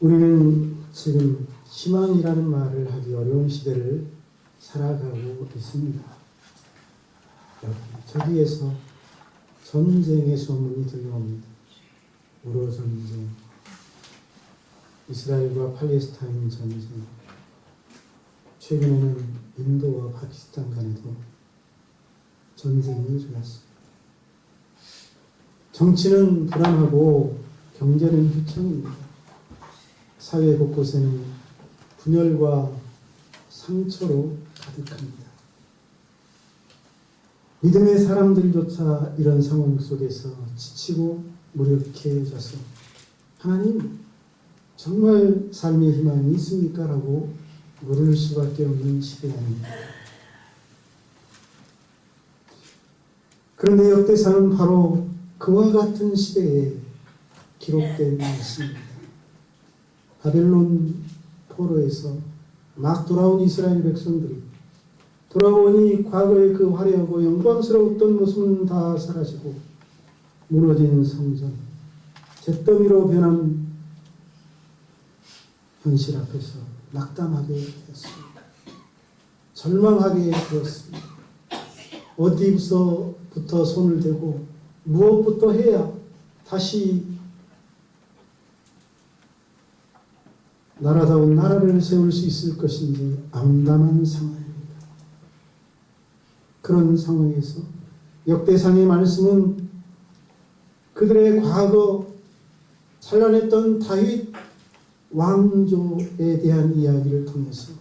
우리는 지금 희망이라는 말을 하기 어려운 시대를 살아가고 있습니다. 저기에서 전쟁의 소문이 들려옵니다. 우로 전쟁, 이스라엘과 팔레스타인 전쟁, 최근에는 인도와 파키스탄 간에도 전쟁이 일어났습니다. 정치는 불안하고 경제는 휘청입니다. 사회 곳곳에는 분열과 상처로 가득합니다. 믿음의 사람들조차 이런 상황 속에서 지치고 무력해져서 하나님, 정말 삶의 희망이 있습니까? 라고 물을 수밖에 없는 시대 아닙니다. 그런데 역대상은 바로 그와 같은 시대에 기록된 말씀입니다. 바벨론 포로에서 막 돌아온 이스라엘 백성들이 돌아오니 과거의 그 화려하고 영광스러웠던 모습은 다 사라지고 무너진 성전, 잿더미로 변한 현실 앞에서 낙담하게 되었습니다. 절망하게 되었습니다. 어디부터 손을 대고 무엇부터 해야 다시 나라다운 나라를 세울 수 있을 것인지 암담한 상황입니다. 그런 상황에서 역대상의 말씀은 그들의 과거 찬란했던 다윗 왕조에 대한 이야기를 통해서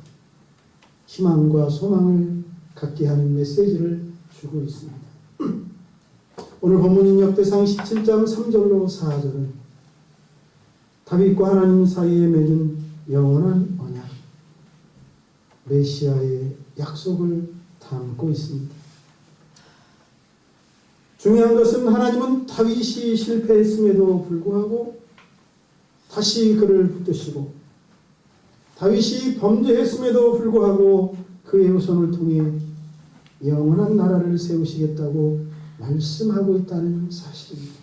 희망과 소망을 갖게 하는 메시지를 주고 있습니다. 오늘 본문인 역대상 17장 3절로 4절은 다윗과 하나님 사이에 맺은 영원한 언약, 메시아의 약속을 담고 있습니다. 중요한 것은 하나님은 다윗이 실패했음에도 불구하고 다시 그를 붙드시고 다윗이 범죄했음에도 불구하고 그의 후손을 통해 영원한 나라를 세우시겠다고 말씀하고 있다는 사실입니다.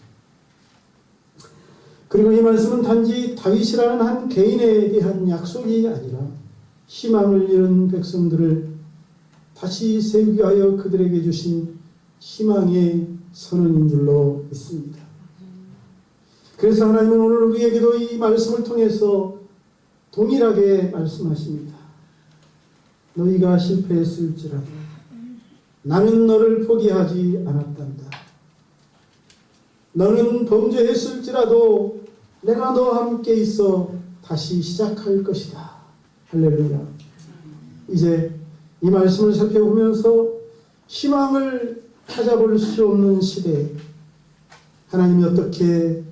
그리고 이 말씀은 단지 다윗이라는 한 개인에 대한 약속이 아니라 희망을 잃은 백성들을 다시 세우기 위하여 그들에게 주신 희망의 선언인 줄로 믿습니다. 그래서 하나님은 오늘 우리에게도 이 말씀을 통해서 동일하게 말씀하십니다. 너희가 실패했을지라도 나는 너를 포기하지 않았단다. 너는 범죄했을지라도 내가 너와 함께 있어 다시 시작할 것이다. 할렐루야. 이제 이 말씀을 살펴보면서 희망을 찾아볼 수 없는 시대에 하나님이 어떻게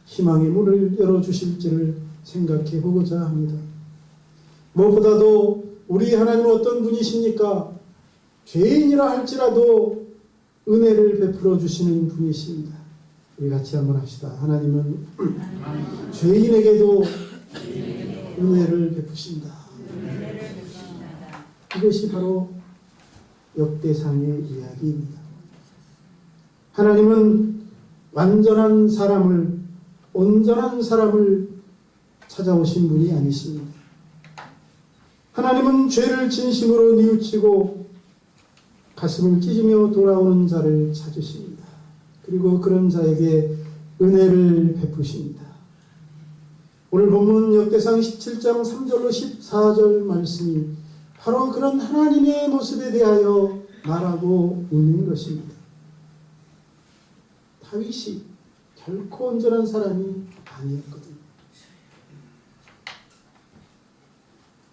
희망의 문을 열어주실지를 생각해 보고자 합니다. 무엇보다도 우리 하나님은 어떤 분이십니까? 죄인이라 할지라도 은혜를 베풀어 주시는 분이십니다. 우리 같이 한번 합시다. 하나님은 죄인에게도 은혜를 베푸신다. 이것이 바로 역대상의 이야기입니다. 하나님은 완전한 사람을, 온전한 사람을 찾아오신 분이 아니십니다. 하나님은 죄를 진심으로 뉘우치고 가슴을 찢으며 돌아오는 자를 찾으십니다. 그리고 그런 자에게 은혜를 베푸십니다. 오늘 본문 역대상 17장 3절로 14절 말씀이 바로 그런 하나님의 모습에 대하여 말하고 있는 것입니다. 다윗이 결코 온전한 사람이 아니었거든요.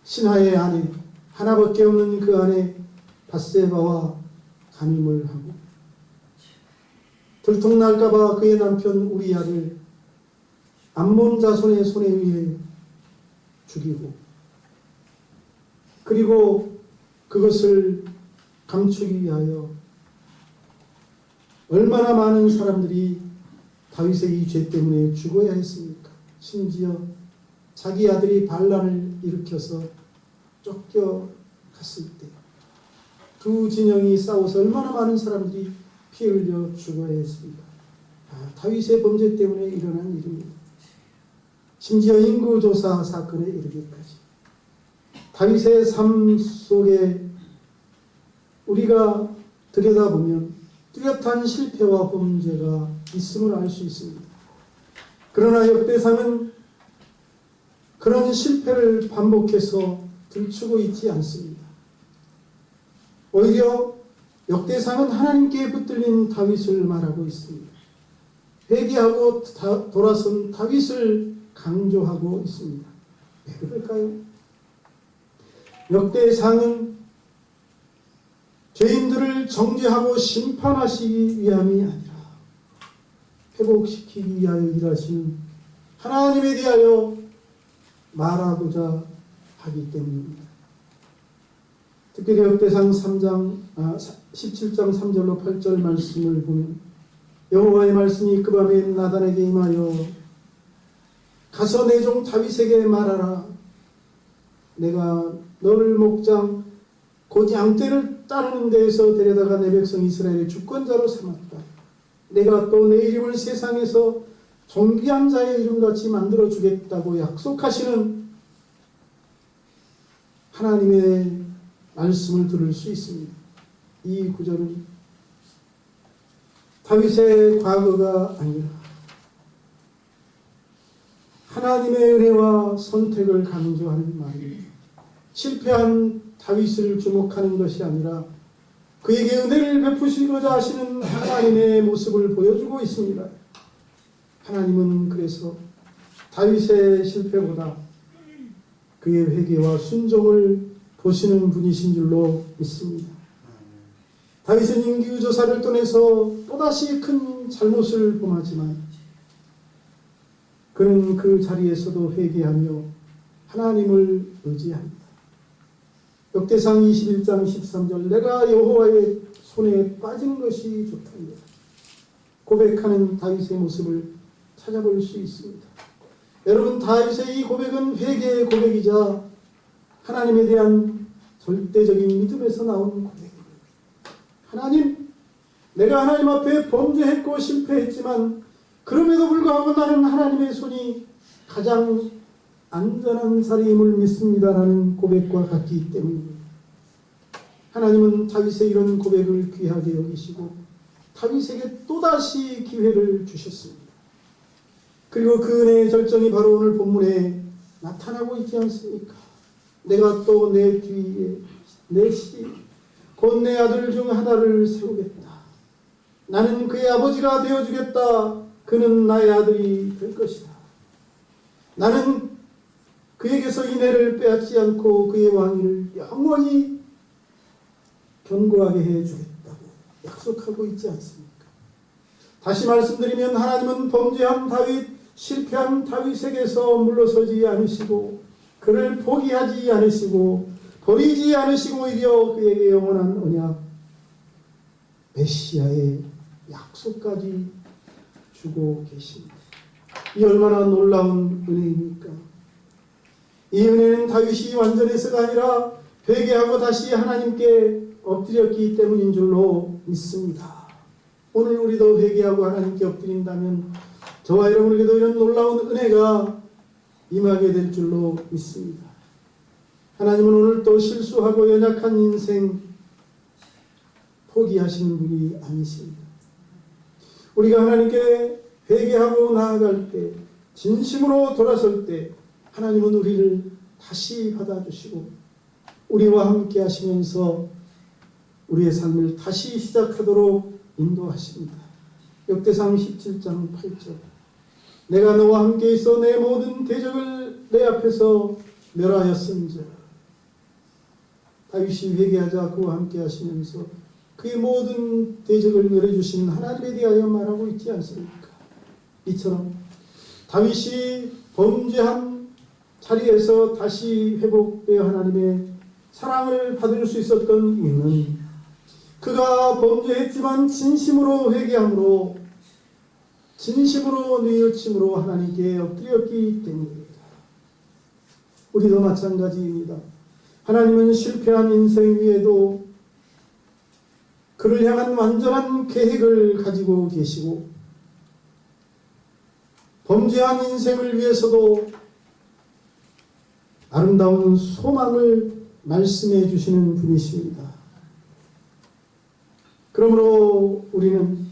신하의 아내, 하나밖에 없는 그 아내 밧세바와 간음을 하고 들통날까봐 그의 남편 우리야를 암몬 자손의 손에 의해 죽이고 그리고 그것을 감추기 위하여 얼마나 많은 사람들이 다윗의 이 죄 때문에 죽어야 했습니까? 심지어 자기 아들이 반란을 일으켜서 쫓겨갔을 때 두 진영이 싸워서 얼마나 많은 사람들이 피 흘려 죽어야 했습니까? 다윗의 범죄 때문에 일어난 일입니다. 심지어 인구조사 사건에 이르기까지 다윗의 삶 속에 우리가 들여다보면 뚜렷한 실패와 범죄가 있음을 알 수 있습니다. 그러나 역대상은 그런 실패를 반복해서 들추고 있지 않습니다. 오히려 역대상은 하나님께 붙들린 다윗을 말하고 있습니다. 회개하고 돌아선 다윗을 강조하고 있습니다. 왜 그럴까요? 역대상은 죄인들을 정죄하고 심판하시기 위함이 아니라 회복시키기 위하여 일하시는 하나님에 대하여 말하고자 하기 때문입니다. 특별히 역대상 17장 3절로 8절 말씀을 보면 여호와의 말씀이 그 밤에 나단에게 임하여 가서 내 종 다윗에게 말하라. 내가 너를 목장 곧 양떼를 따르는 데에서 데려다가 내 백성 이스라엘의 주권자로 삼았다. 내가 또 내 이름을 세상에서 존귀한 자의 이름같이 만들어 주겠다고 약속하시는 하나님의 말씀을 들을 수 있습니다. 이 구절은 다윗의 과거가 아니라 하나님의 은혜와 선택을 강조하는 말입니다. 실패한 다윗을 주목하는 것이 아니라 그에게 은혜를 베푸시고자 하시는 하나님의 모습을 보여주고 있습니다. 하나님은 그래서 다윗의 실패보다 그의 회개와 순종을 보시는 분이신 줄로 믿습니다. 다윗은 인구조사를 통해서 또다시 큰 잘못을 범하지만 그는 그 자리에서도 회개하며 하나님을 의지합니다. 역대상 21장 13절 내가 여호와의 손에 빠진 것이 좋답니다. 고백하는 다윗의 모습을 찾아볼 수 있습니다. 여러분, 다윗의 이 고백은 회개의 고백이자 하나님에 대한 절대적인 믿음에서 나온 고백입니다. 하나님, 내가 하나님 앞에 범죄했고 실패했지만 그럼에도 불구하고 나는 하나님의 손이 가장 안전한 자리임을 믿습니다라는 고백과 같기 때문입니다. 하나님은 다윗의 이런 고백을 귀하게 여기시고 다윗에게 또다시 기회를 주셨습니다. 그리고 그 은혜의 절정이 바로 오늘 본문에 나타나고 있지 않습니까? 내가 또 내 뒤에 내 시 곧 내 아들 중 하나를 세우겠다. 나는 그의 아버지가 되어주겠다. 그는 나의 아들이 될 것이다. 나는 그에게서 인애를 빼앗지 않고 그의 왕위를 영원히 견고하게 해주겠다고 약속하고 있지 않습니까? 다시 말씀드리면 하나님은 범죄한 다윗, 실패한 다윗에게서 물러서지 않으시고 그를 포기하지 않으시고 버리지 않으시고 오히려 그에게 영원한 언약, 메시아의 약속까지 주고 계십니다. 이 얼마나 놀라운 은혜입니까? 이 은혜는 다윗이 완전해서가 아니라 회개하고 다시 하나님께 엎드렸기 때문인 줄로 믿습니다. 오늘 우리도 회개하고 하나님께 엎드린다면 저와 여러분에게도 이런 놀라운 은혜가 임하게 될 줄로 믿습니다. 하나님은 오늘 또 실수하고 연약한 인생 포기하시는 분이 아니십니다. 우리가 하나님께 회개하고 나아갈 때, 진심으로 돌아설 때 하나님은 우리를 다시 받아주시고 우리와 함께 하시면서 우리의 삶을 다시 시작하도록 인도하십니다. 역대상 17장 8절 내가 너와 함께 있어 내 모든 대적을 내 앞에서 멸하였은즉 다윗이 회개하자 그와 함께 하시면서 그의 모든 대적을 멸해주신 하나님에 대하여 말하고 있지 않습니까? 이처럼 다윗이 범죄한 자리에서 다시 회복되어 하나님의 사랑을 받을 수 있었던 이유는 그가 범죄했지만 진심으로 회개함으로 진심으로 뉘우침으로 하나님께 엎드렸기 때문입니다. 우리도 마찬가지입니다. 하나님은 실패한 인생 위에도 그를 향한 완전한 계획을 가지고 계시고 범죄한 인생을 위해서도 아름다운 소망을 말씀해 주시는 분이십니다. 그러므로 우리는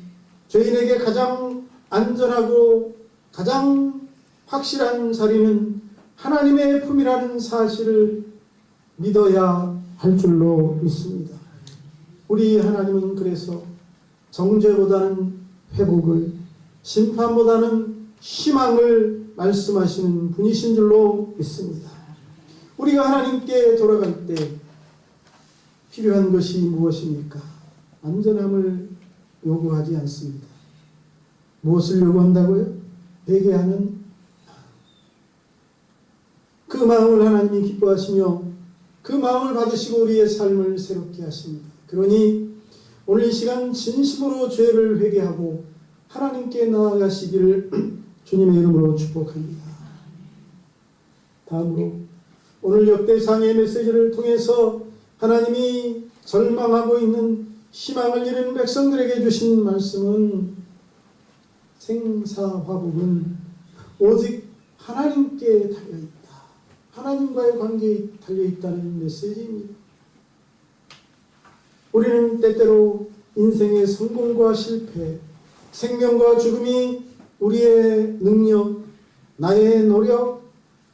죄인에게 가장 안전하고 가장 확실한 자리는 하나님의 품이라는 사실을 믿어야 할 줄로 믿습니다. 우리 하나님은 그래서 정죄보다는 회복을, 심판보다는 희망을 말씀하시는 분이신 줄로 믿습니다. 우리가 하나님께 돌아갈 때 필요한 것이 무엇입니까? 안전함을 요구하지 않습니다. 무엇을 요구한다고요? 회개하는 그 마음을 하나님이 기뻐하시며 그 마음을 받으시고 우리의 삶을 새롭게 하십니다. 그러니 오늘 이 시간 진심으로 죄를 회개하고 하나님께 나아가시기를 주님의 이름으로 축복합니다. 다음으로 오늘 역대상의 메시지를 통해서 하나님이 절망하고 있는 희망을 잃은 백성들에게 주신 말씀은 생사화복은 오직 하나님께 달려있다. 하나님과의 관계에 달려있다는 메시지입니다. 우리는 때때로 인생의 성공과 실패, 생명과 죽음이 우리의 능력, 나의 노력,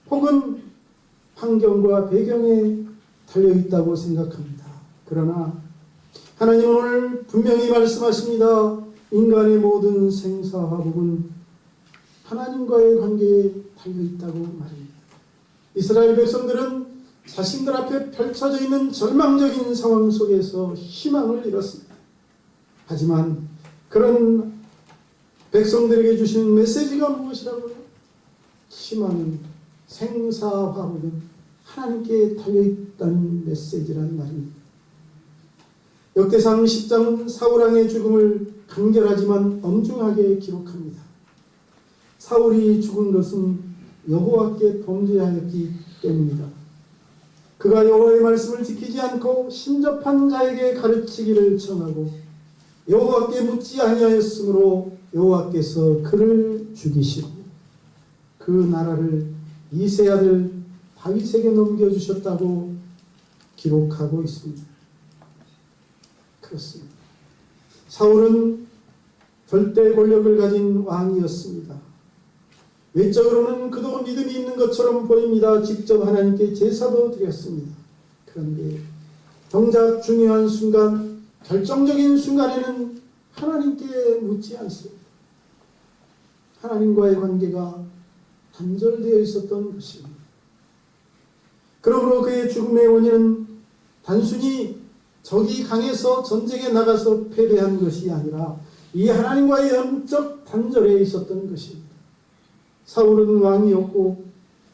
혹은 환경과 배경에 달려있다고 생각합니다. 그러나 하나님은 오늘 분명히 말씀하십니다. 인간의 모든 생사화복은 하나님과의 관계에 달려있다고 말합니다. 이스라엘 백성들은 자신들 앞에 펼쳐져 있는 절망적인 상황 속에서 희망을 잃었습니다. 하지만 그런 백성들에게 주시는 메시지가 무엇이라고요? 희망은, 생사화복은 하나님께 달려있다는 메시지란 말입니다. 역대상 10장은 사울왕의 죽음을 간결하지만 엄중하게 기록합니다. 사울이 죽은 것은 여호와께 범죄하였기 때문이다. 그가 여호와의 말씀을 지키지 않고 신접한 자에게 가르치기를 청하고 여호와께 묻지 아니하였으므로 여호와께서 그를 죽이시고 그 나라를 이세 아들 다윗에게 넘겨주셨다고 기록하고 있습니다. 그렇습니다. 사울은 절대 권력을 가진 왕이었습니다. 외적으로는 그도 믿음이 있는 것처럼 보입니다. 직접 하나님께 제사도 드렸습니다. 그런데 정작 중요한 순간, 결정적인 순간에는 하나님께 묻지 않습니다. 하나님과의 관계가 단절되어 있었던 것입니다. 그러므로 그의 죽음의 원인은 단순히 적이 강해서 전쟁에 나가서 패배한 것이 아니라 이 하나님과의 영적 단절에 있었던 것입니다. 사울은 왕이었고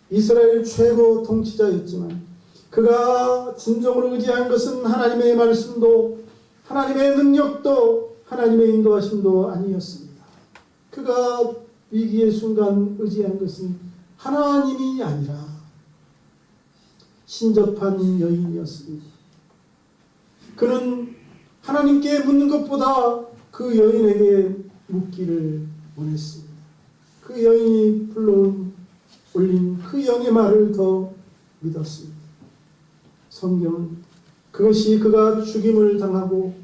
이스라엘 최고 통치자였지만 그가 진정으로 의지한 것은 하나님의 말씀도 하나님의 능력도 하나님의 인도하심도 아니었습니다. 그가 위기의 순간 의지한 것은 하나님이 아니라 신접한 여인이었습니다. 그는 하나님께 묻는 것보다 그 여인에게 묻기를 원했습니다. 그 여인이 올린 그 영의 말을 더 믿었습니다. 성경은 그것이 그가 죽임을 당하고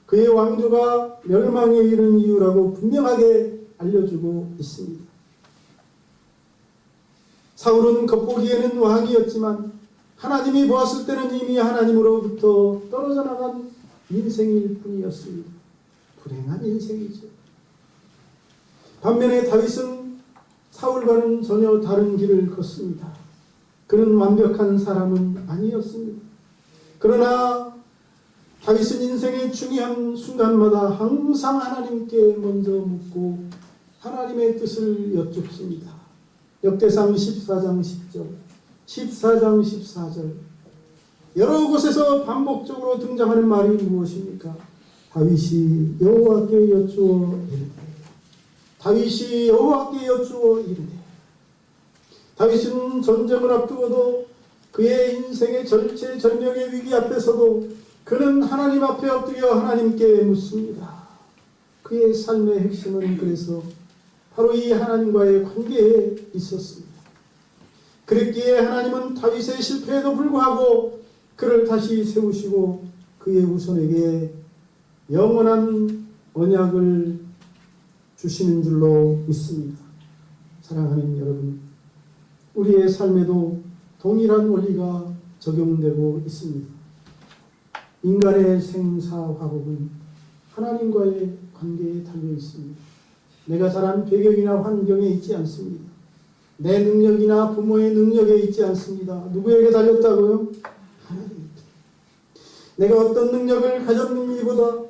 그의 왕조가 멸망에 이른 이유라고 분명하게 알려주고 있습니다. 사울은 겉보기에는 왕이었지만 하나님이 보았을 때는 이미 하나님으로부터 떨어져 나간 인생일 뿐이었습니다. 불행한 인생이죠. 반면에 다윗은 사울과는 전혀 다른 길을 걷습니다. 그는 완벽한 사람은 아니었습니다. 그러나 다윗은 인생의 중요한 순간마다 항상 하나님께 먼저 묻고 하나님의 뜻을 여쭙습니다. 역대상 14장 10절, 14장 14절 여러 곳에서 반복적으로 등장하는 말이 무엇입니까? 다윗이 여호와께 여쭈어 이르되, 다윗이 여호와께 여쭈어 이르되. 다윗은 전쟁을 앞두고도 그의 인생의 절체절명의 위기 앞에서도 그는 하나님 앞에 엎드려 하나님께 묻습니다. 그의 삶의 핵심은 그래서 바로 이 하나님과의 관계에 있었습니다. 그랬기에 하나님은 다윗의 실패에도 불구하고 그를 다시 세우시고 그의 후손에게 영원한 언약을 주시는 줄로 믿습니다. 사랑하는 여러분, 우리의 삶에도 동일한 원리가 적용되고 있습니다. 인간의 생사화복은 하나님과의 관계에 달려 있습니다. 내가 자란 배경이나 환경에 있지 않습니다. 내 능력이나 부모의 능력에 있지 않습니다. 누구에게 달렸다고요? 하나님께. 내가 어떤 능력을 가졌는지보다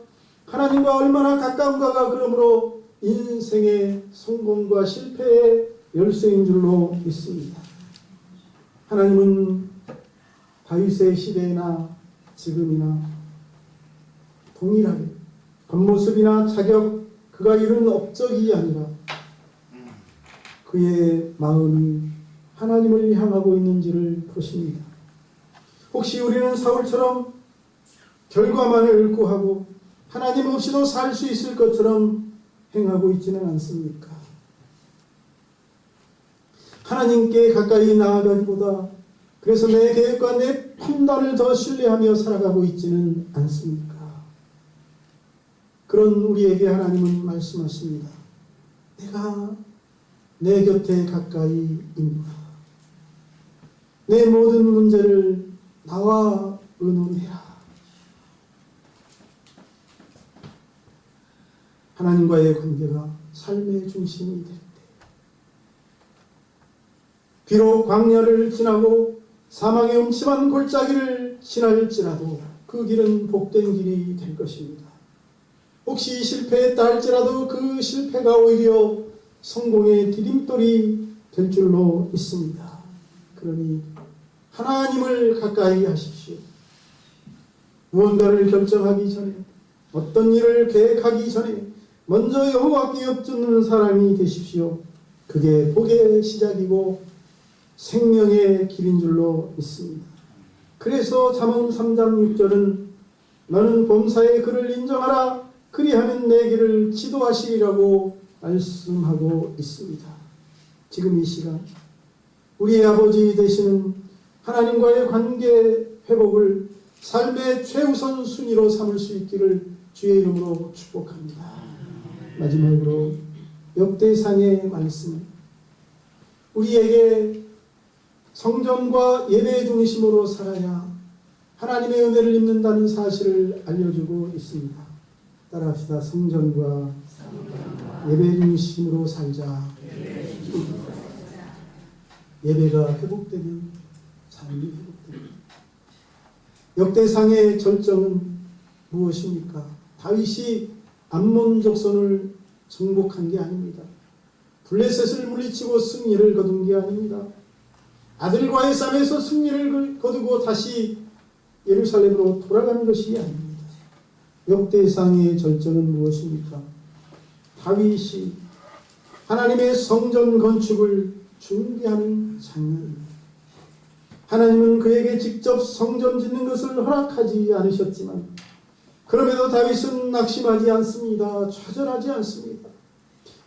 하나님과 얼마나 가까운가가 그러므로 인생의 성공과 실패의 열쇠인 줄로 믿습니다. 하나님은 다윗의 시대나 지금이나 동일하게 겉모습이나 자격, 그가 이룬 업적이 아니라 그의 마음이 하나님을 향하고 있는지를 보십니다. 혹시 우리는 사울처럼 결과만을 의구하고 하나님 없이도 살 수 있을 것처럼 행하고 있지는 않습니까? 하나님께 가까이 나아가기보다 그래서 내 계획과 내 판단을 더 신뢰하며 살아가고 있지는 않습니까? 그런 우리에게 하나님은 말씀하십니다. 내가 내 곁에 가까이 있노라. 내 모든 문제를 나와 의논해라. 하나님과의 관계가 삶의 중심이 될 때, 비록 광야를 지나고 사망의 음침한 골짜기를 지날지라도 그 길은 복된 길이 될 것입니다. 혹시 실패했다 할지라도 그 실패가 오히려 성공의 디딤돌이 될 줄로 믿습니다. 그러니 하나님을 가까이 하십시오. 무언가를 결정하기 전에, 어떤 일을 계획하기 전에 먼저 여호와께 엽주는 사람이 되십시오. 그게 복의 시작이고 생명의 길인 줄로 믿습니다. 그래서 잠언 3장 6절은 너는 범사의 그를 인정하라. 그리하면 내 길을 지도하시리라고 말씀하고 있습니다. 지금 이 시간 우리의 아버지 되시는 하나님과의 관계 회복을 삶의 최우선 순위로 삼을 수 있기를 주의 이름으로 축복합니다. 마지막으로 역대상의 말씀, 우리에게 성전과 예배 중심으로 살아야 하나님의 은혜를 입는다는 사실을 알려주고 있습니다. 따라합시다. 성전과 예배 중심으로 살자. 예배가 회복되면 삶이 회복됩니다. 역대상의 절정은 무엇입니까? 다윗이 암몬 족손을 정복한 게 아닙니다. 블레셋을 물리치고 승리를 거둔 게 아닙니다. 아들과의 싸움에서 승리를 거두고 다시 예루살렘으로 돌아가는 것이 아닙니다. 역대상의 절정은 무엇입니까? 다윗이 하나님의 성전 건축을 준비하는 장면입니다. 하나님은 그에게 직접 성전 짓는 것을 허락하지 않으셨지만 그럼에도 다윗은 낙심하지 않습니다. 좌절하지 않습니다.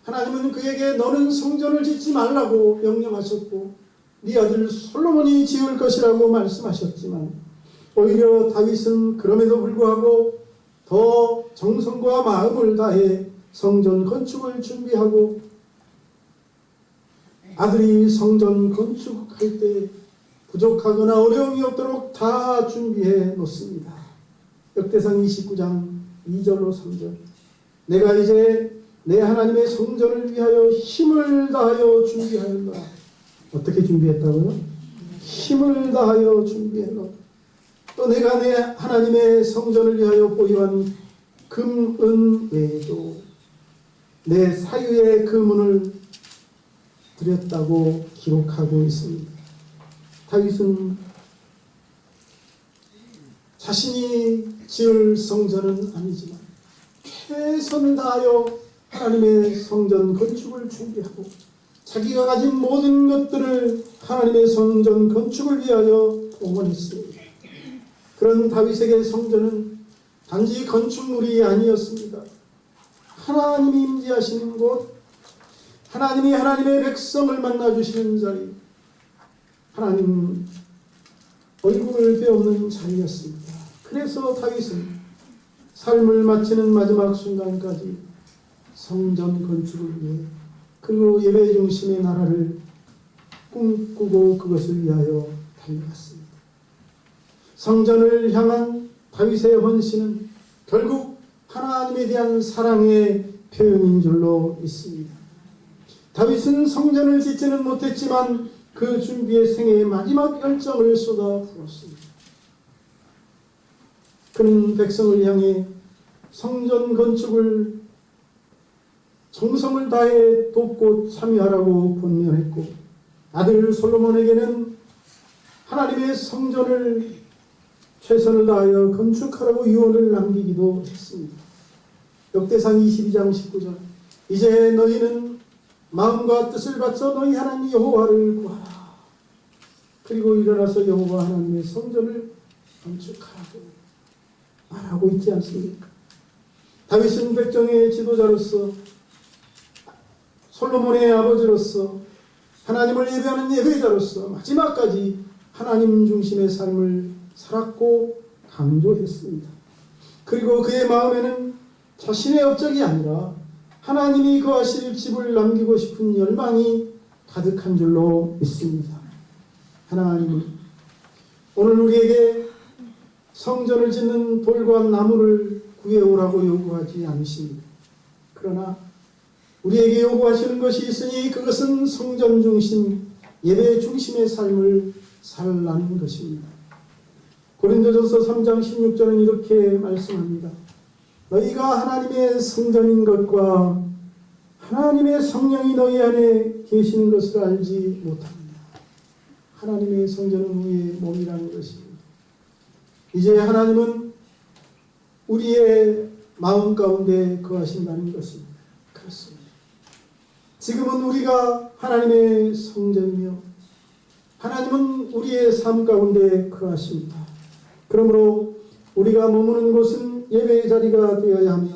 하나님은 그에게 너는 성전을 짓지 말라고 명령하셨고 네 아들 솔로몬이 지을 것이라고 말씀하셨지만 오히려 다윗은 그럼에도 불구하고 더 정성과 마음을 다해 성전 건축을 준비하고 아들이 성전 건축할 때 부족하거나 어려움이 없도록 다 준비해 놓습니다. 역대상 29장 2절로 3절 내가 이제 내 하나님의 성전을 위하여 힘을 다하여 준비하였노라. 어떻게 준비했다고요? 힘을 다하여 준비했노라. 또 내가 내 하나님의 성전을 위하여 보유한 금, 은 외에도 내 사유의 금은을 드렸다고 기록하고 있습니다. 다윗은 자신이 지을 성전은 아니지만 최선을 다하여 하나님의 성전 건축을 준비하고 자기가 가진 모든 것들을 하나님의 성전 건축을 위하여 동원했습니다. 그런 다윗에게 성전은 단지 건축물이 아니었습니다. 하나님이 임재하시는 곳, 하나님이 하나님의 백성을 만나주시는 자리, 하나님 얼굴을 배우는 자리였습니다. 그래서 다윗은 삶을 마치는 마지막 순간까지 성전 건축을 위해 그리고 예배 중심의 나라를 꿈꾸고 그것을 위하여 달려갔습니다. 성전을 향한 다윗의 헌신은 결국 하나님에 대한 사랑의 표현인 줄로 믿습니다. 다윗은 성전을 짓지는 못했지만 그 준비에 생애의 마지막 열정을 쏟아부었습니다. 그는 백성을 향해 성전 건축을 정성을 다해 돕고 참여하라고 권면했고, 아들 솔로몬에게는 하나님의 성전을 최선을 다하여 건축하라고 유언을 남기기도 했습니다. 역대상 22장 19절, 이제 너희는 마음과 뜻을 바쳐 너희 하나님 여호와를 구하라. 그리고 일어나서 여호와 하나님의 성전을 건축하라고 말하고 있지 않습니까? 다윗은 백정의 지도자로서, 솔로몬의 아버지로서, 하나님을 예배하는 예배자로서 마지막까지 하나님 중심의 삶을 살았고 강조했습니다. 그리고 그의 마음에는 자신의 업적이 아니라 하나님이 거하실 집을 남기고 싶은 열망이 가득한 줄로 믿습니다. 하나님은 오늘 우리에게 성전을 짓는 돌과 나무를 구해오라고 요구하지 않으십니다. 그러나 우리에게 요구하시는 것이 있으니 그것은 성전 중심, 예배 중심의 삶을 살라는 것입니다. 고린도전서 3장 16절은 이렇게 말씀합니다. 너희가 하나님의 성전인 것과 하나님의 성령이 너희 안에 계시는 것을 알지 못합니다. 하나님의 성전은 우리의 몸이라는 것입니다. 이제 하나님은 우리의 마음 가운데 거하신다는 것입니다. 그렇습니다. 지금은 우리가 하나님의 성전이며 하나님은 우리의 삶 가운데 거하십니다. 그러므로 우리가 머무는 곳은 예배의 자리가 되어야 하며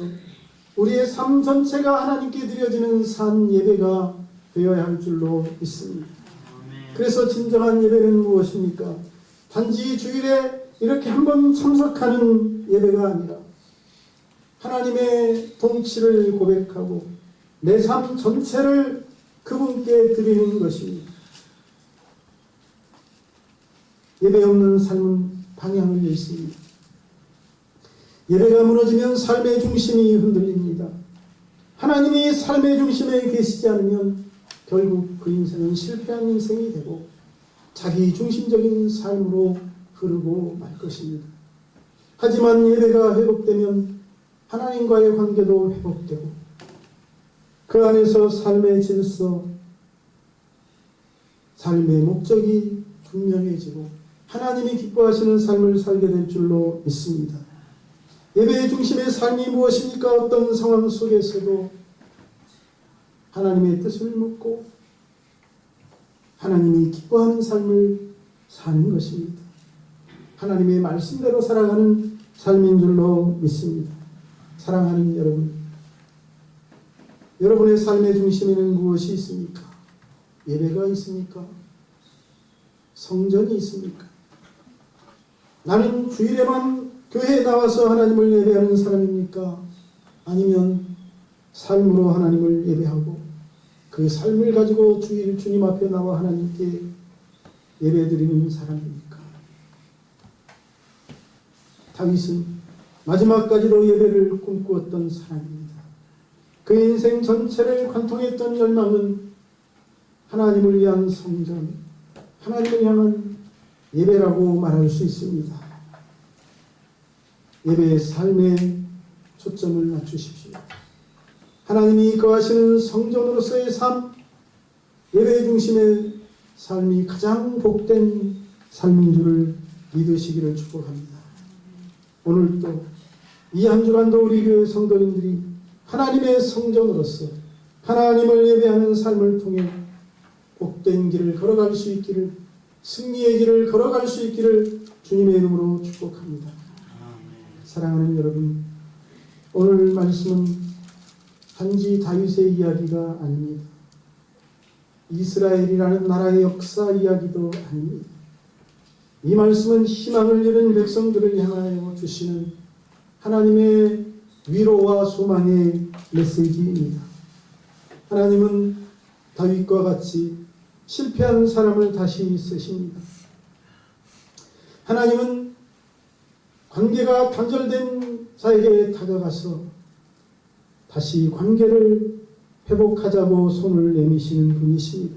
우리의 삶 전체가 하나님께 드려지는 산 예배가 되어야 할 줄로 믿습니다. 그래서 진정한 예배는 무엇입니까? 단지 주일에 이렇게 한번 참석하는 예배가 아니라 하나님의 통치를 고백하고 내 삶 전체를 그분께 드리는 것입니다. 예배 없는 삶은 방향을 잃습니다. 예배가 무너지면 삶의 중심이 흔들립니다. 하나님이 삶의 중심에 계시지 않으면 결국 그 인생은 실패한 인생이 되고 자기 중심적인 삶으로 흐르고 말 것입니다. 하지만 예배가 회복되면 하나님과의 관계도 회복되고 그 안에서 삶의 질서, 삶의 목적이 분명해지고 하나님이 기뻐하시는 삶을 살게 될 줄로 믿습니다. 예배의 중심의 삶이 무엇입니까? 어떤 상황 속에서도 하나님의 뜻을 묻고 하나님이 기뻐하는 삶을 사는 것입니다. 하나님의 말씀대로 살아가는 삶인 줄로 믿습니다. 사랑하는 여러분, 여러분의 삶의 중심에는 무엇이 있습니까? 예배가 있습니까? 성전이 있습니까? 나는 주일에만 교회에 나와서 하나님을 예배하는 사람입니까? 아니면 삶으로 하나님을 예배하고 그 삶을 가지고 주일 주님 앞에 나와 하나님께 예배드리는 사람입니까? 다윗은 마지막까지도 예배를 꿈꾸었던 사람입니다. 그 인생 전체를 관통했던 열망은 하나님을 위한 성전, 하나님을 향한 예배라고 말할 수 있습니다. 예배의 삶에 초점을 맞추십시오. 하나님이 거하시는 성전으로서의 삶, 예배 중심의 삶이 가장 복된 삶인 줄을 믿으시기를 축복합니다. 오늘도 이 한 주간도 우리 교회 성도님들이 하나님의 성전으로서 하나님을 예배하는 삶을 통해 복된 길을 걸어갈 수 있기를, 승리의 길을 걸어갈 수 있기를 주님의 이름으로 축복합니다. 사랑하는 여러분, 오늘 말씀은 단지 다윗의 이야기가 아닙니다. 이스라엘이라는 나라의 역사 이야기도 아닙니다. 이 말씀은 희망을 잃은 백성들을 향하여 주시는 하나님의 위로와 소망의 메시지입니다. 하나님은 다윗과 같이 실패한 사람을 다시 쓰십니다. 하나님은 관계가 단절된 자에게 다가가서 다시 관계를 회복하자고 손을 내미시는 분이십니다.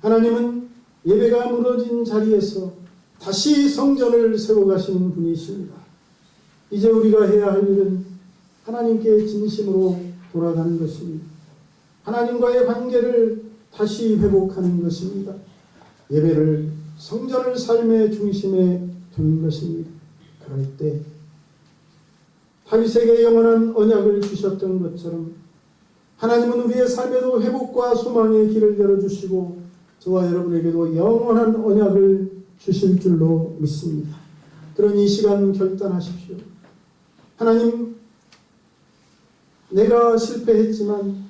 하나님은 예배가 무너진 자리에서 다시 성전을 세워가시는 분이십니다. 이제 우리가 해야 할 일은 하나님께 진심으로 돌아가는 것입니다. 하나님과의 관계를 다시 회복하는 것입니다. 예배를 성전을 삶의 중심에 두는 것입니다. 그럴 때 다윗에게 영원한 언약을 주셨던 것처럼 하나님은 우리의 삶에도 회복과 소망의 길을 열어주시고 저와 여러분에게도 영원한 언약을 주실 줄로 믿습니다. 그러니 이 시간 결단하십시오. 하나님, 내가 실패했지만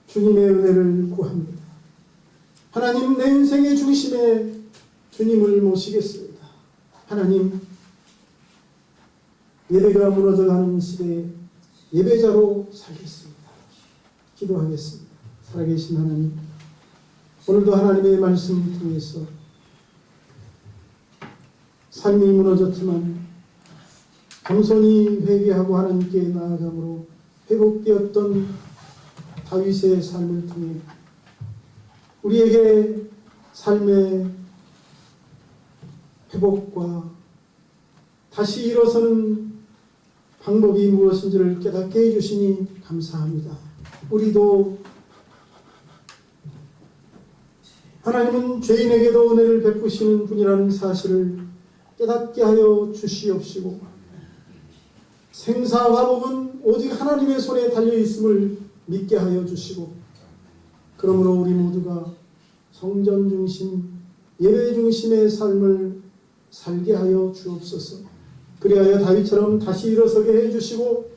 주님의 은혜를 구합니다. 하나님, 내 인생의 중심에 주님을 모시겠습니다. 하나님, 예배가 무너져가는 시대에 예배자로 살겠습니다. 기도하겠습니다. 살아계신 하나님, 오늘도 하나님의 말씀을 통해서 삶이 무너졌지만 겸손히 회개하고 하나님께 나아감으로 회복되었던 다윗의 삶을 통해 우리에게 삶의 회복과 다시 일어서는 방법이 무엇인지를 깨닫게 해주시니 감사합니다. 우리도 하나님은 죄인에게도 은혜를 베푸시는 분이라는 사실을 깨닫게 하여 주시옵시고 생사화복은 오직 하나님의 손에 달려있음을 믿게 하여 주시고 그러므로 우리 모두가 성전 중심, 예배 중심의 삶을 살게 하여 주옵소서. 그리하여 다윗처럼 다시 일어서게 해주시고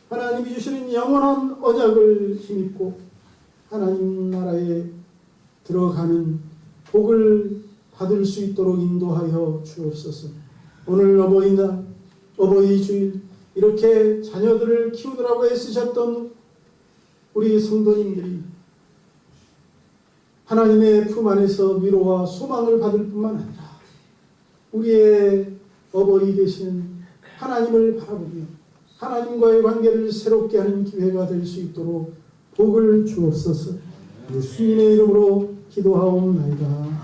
하나님이 주시는 영원한 언약을 힘입고 하나님 나라에 들어가는 복을 받을 수 있도록 인도하여 주옵소서. 오늘 어버이날, 어버이 주일 이렇게 자녀들을 키우느라고 애쓰셨던 우리 성도님들이 하나님의 품 안에서 위로와 소망을 받을 뿐만 아니라 우리의 어버이 되시는 하나님을 바라보며 하나님과의 관계를 새롭게 하는 기회가 될 수 있도록 복을 주옵소서. 예수님의 이름으로 기도하옵나이다.